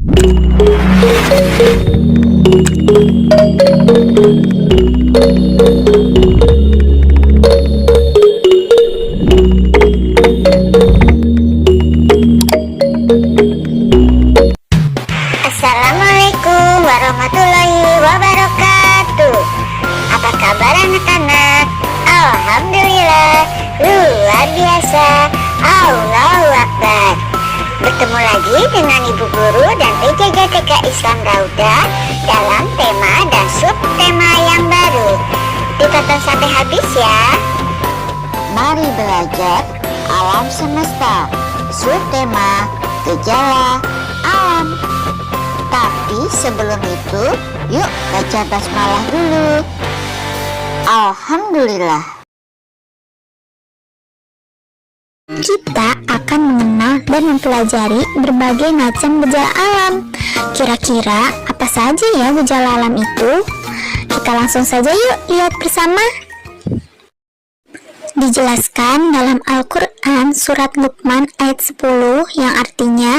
Assalamualaikum warahmatullahi wabarakatuh. Apa kabar anak-anak? Alhamdulillah, luar biasa. Allahu Akbar. Bertemu lagi dengan Ibu Guru dan PJJ TK Islam Rauda dalam tema dan subtema yang baru. Ditonton sampai habis ya. Mari belajar alam semesta. Subtema gejala alam. Tapi sebelum itu, yuk baca basmalah dulu. Alhamdulillah. Kita akan mengenal dan mempelajari berbagai macam gejala alam. Kira-kira apa saja ya gejala alam itu? Kita langsung saja yuk lihat bersama. Dijelaskan dalam Al-Quran surat Luqman ayat 10 yang artinya,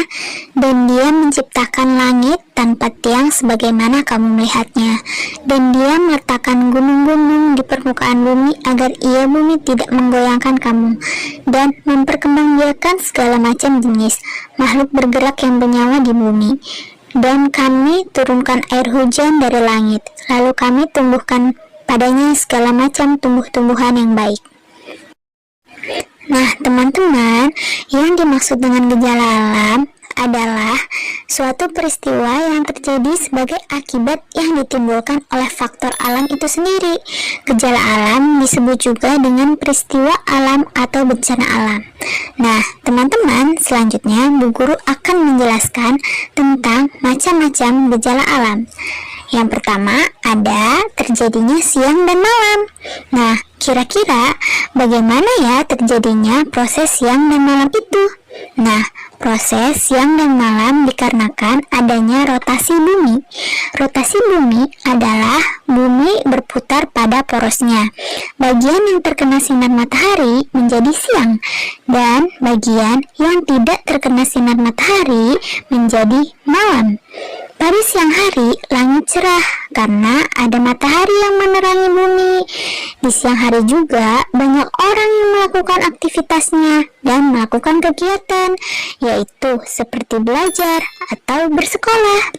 dan dia menciptakan langit tanpa tiang sebagaimana kamu melihatnya, dan dia meletakkan gunung-gunung di permukaan bumi agar ia bumi tidak menggoyangkan kamu, dan memperkembangbiakan segala macam jenis makhluk bergerak yang bernyawa di bumi. Dan kami turunkan air hujan dari langit, lalu kami tumbuhkan padanya segala macam tumbuh-tumbuhan yang baik. Nah, teman-teman, yang dimaksud dengan gejala alam adalah suatu peristiwa yang terjadi sebagai akibat yang ditimbulkan oleh faktor alam itu sendiri. Gejala alam disebut juga dengan peristiwa alam atau bencana alam. Nah, teman-teman, selanjutnya Bu Guru akan menjelaskan tentang macam-macam gejala alam. Yang pertama ada terjadinya siang dan malam. Nah, kira-kira bagaimana ya terjadinya proses siang dan malam itu? Nah, proses siang dan malam dikarenakan adanya rotasi bumi. Rotasi bumi adalah bumi berputar pada porosnya. Bagian yang terkena sinar matahari menjadi siang, dan bagian yang tidak terkena sinar matahari menjadi malam. Pada siang hari, langit cerah karena ada matahari yang menerangi bumi. Di siang hari juga banyak orang yang melakukan aktivitasnya dan melakukan kegiatan, yaitu seperti belajar atau bersekolah.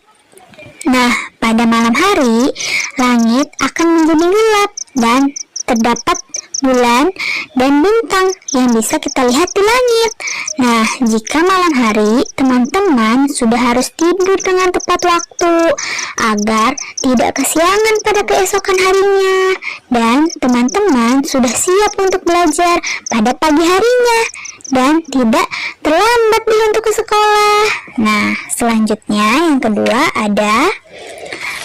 Nah, pada malam hari, langit akan menjadi gelap dan terdapat bulan dan bintang yang bisa kita lihat di langit. Nah, jika malam hari, teman-teman sudah harus tidur dengan tepat waktu agar tidak kesiangan pada keesokan harinya, dan teman-teman sudah siap untuk belajar pada pagi harinya dan tidak terlambat untuk ke sekolah. Nah, selanjutnya yang kedua ada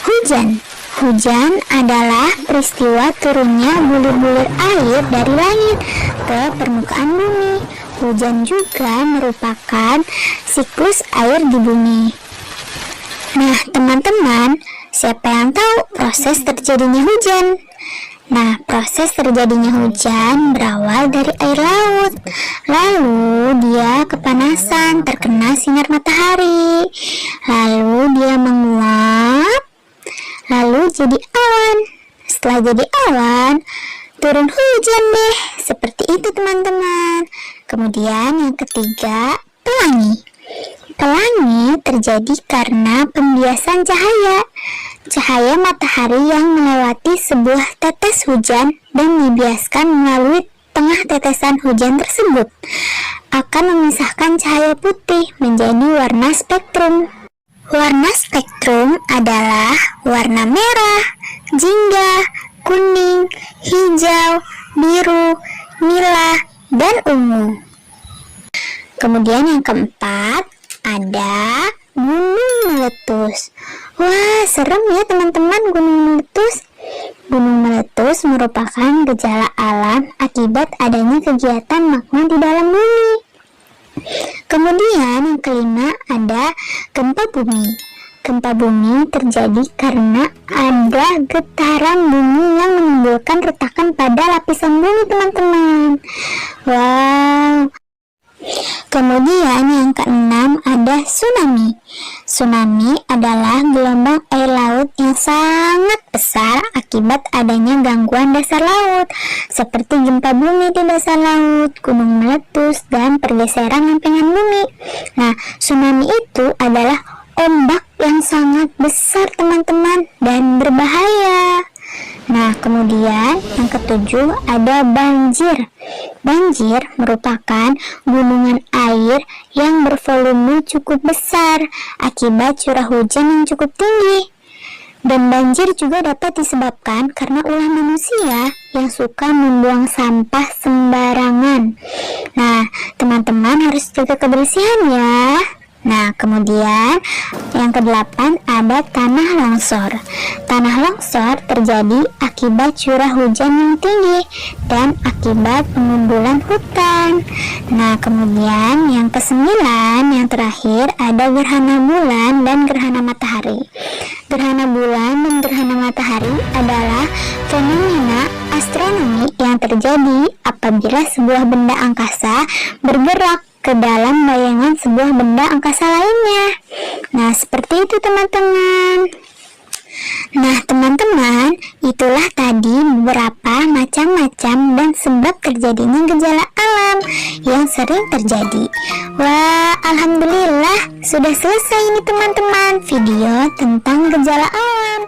hujan. Hujan adalah peristiwa turunnya bulir-bulir air dari langit ke permukaan bumi. Hujan juga merupakan siklus air di bumi. Nah, teman-teman, siapa yang tahu proses terjadinya hujan? Nah, proses terjadinya hujan berawal dari air laut. Lalu dia kepanasan terkena sinar matahari. Lalu dia menguap. Lalu jadi awan. Setelah jadi awan, turun hujan deh. Seperti itu teman-teman. Kemudian yang ketiga, pelangi. Pelangi terjadi karena pembiasan cahaya. Cahaya matahari yang melewati sebuah tetes hujan dan dibiaskan melalui tengah tetesan hujan tersebut akan memisahkan cahaya putih menjadi warna spektrum. Warna spektrum adalah warna merah, jingga, kuning, hijau, biru, nila, dan ungu. Kemudian yang keempat ada gunung meletus. Wah, serem ya teman-teman gunung meletus. Gunung meletus merupakan gejala alam akibat adanya kegiatan magma di dalam bumi. Kemudian yang kelima ada gempa bumi. Gempa bumi terjadi karena ada getaran bumi yang menimbulkan retakan pada lapisan bumi teman-teman. Wow. Kemudian yang keenam ada tsunami. Tsunami adalah gelombang air laut yang sangat besar akibat adanya gangguan dasar laut, seperti gempa bumi di dasar laut, gunung meletus, dan pergeseran lempengan bumi. Nah, tsunami itu adalah ombak yang sangat besar, teman-teman, dan berbahaya. Nah, kemudian yang ketujuh ada banjir. Banjir merupakan gunungan air yang bervolume cukup besar akibat curah hujan yang cukup tinggi. Dan banjir juga dapat disebabkan karena ulah manusia yang suka membuang sampah sembarangan. Nah, teman-teman harus jaga kebersihan ya. Nah, kemudian yang kedelapan ada tanah longsor. Tanah longsor terjadi akibat curah hujan yang tinggi dan akibat pengundulan hutan. Nah, kemudian yang kesembilan, yang terakhir ada gerhana bulan dan gerhana matahari. Gerhana bulan dan gerhana matahari adalah fenomena astronomi yang terjadi apabila sebuah benda angkasa bergerak ke dalam bayangan sebuah benda angkasa lainnya. Nah, seperti itu teman-teman. Nah, teman-teman, itulah tadi beberapa macam-macam dan sebab terjadinya gejala alam yang sering terjadi. Wah, alhamdulillah, sudah selesai ini teman-teman video tentang gejala alam.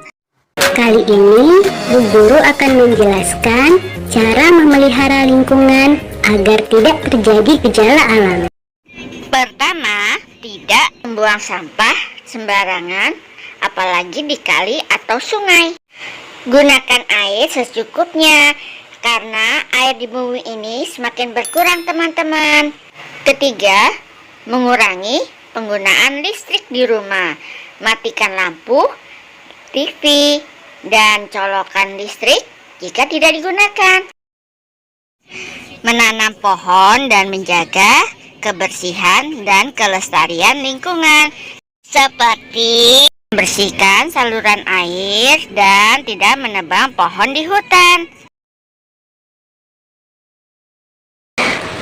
Kali ini, Bu Guru akan menjelaskan cara memelihara lingkungan agar tidak terjadi gejala alam. Pertama, tidak membuang sampah sembarangan, apalagi di kali atau sungai. Gunakan air secukupnya, karena air di bumi ini semakin berkurang teman-teman. Ketiga, mengurangi penggunaan listrik di rumah. Matikan lampu, TV, dan colokan listrik jika tidak digunakan. Menanam pohon dan menjaga kebersihan dan kelestarian lingkungan, seperti membersihkan saluran air dan tidak menebang pohon di hutan.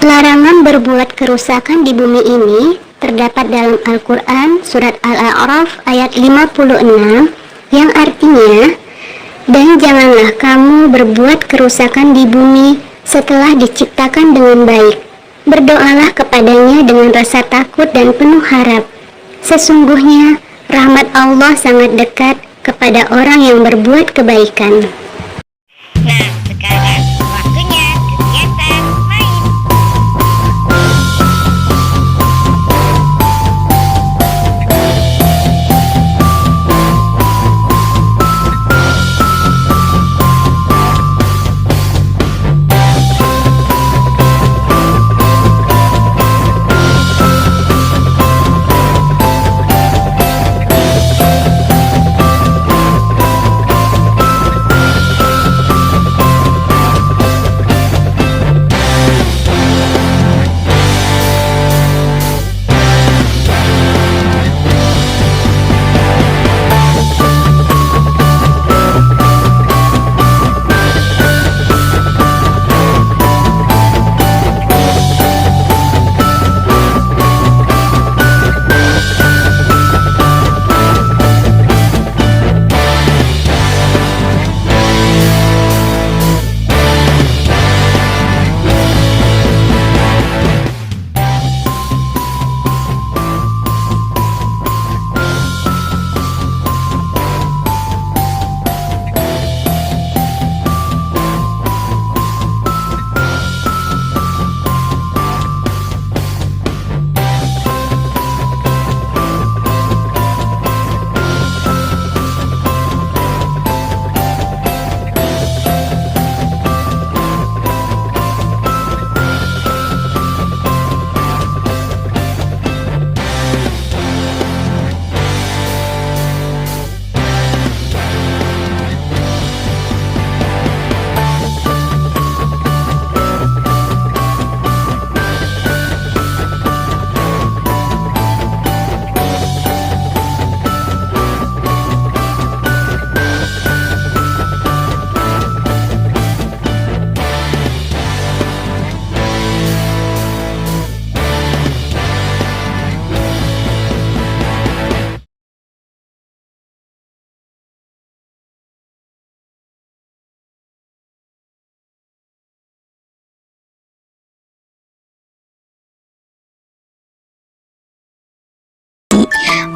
Larangan berbuat kerusakan di bumi ini terdapat dalam Al-Quran surat Al-A'raf ayat 56 yang artinya, dan janganlah kamu berbuat kerusakan di bumi setelah diciptakan dengan baik. Berdoalah kepadanya dengan rasa takut dan penuh harap. Sesungguhnya rahmat Allah sangat dekat kepada orang yang berbuat kebaikan. Nah, sekarang waktunya kegiatan main.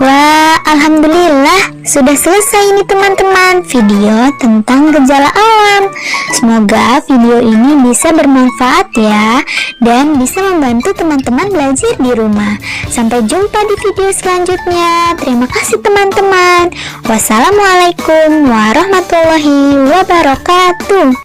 Wah, alhamdulillah sudah selesai ini teman-teman video tentang gejala alam. Semoga video ini bisa bermanfaat ya dan bisa membantu teman-teman belajar di rumah. Sampai jumpa di video selanjutnya. Terima kasih teman-teman. Wassalamualaikum warahmatullahi wabarakatuh.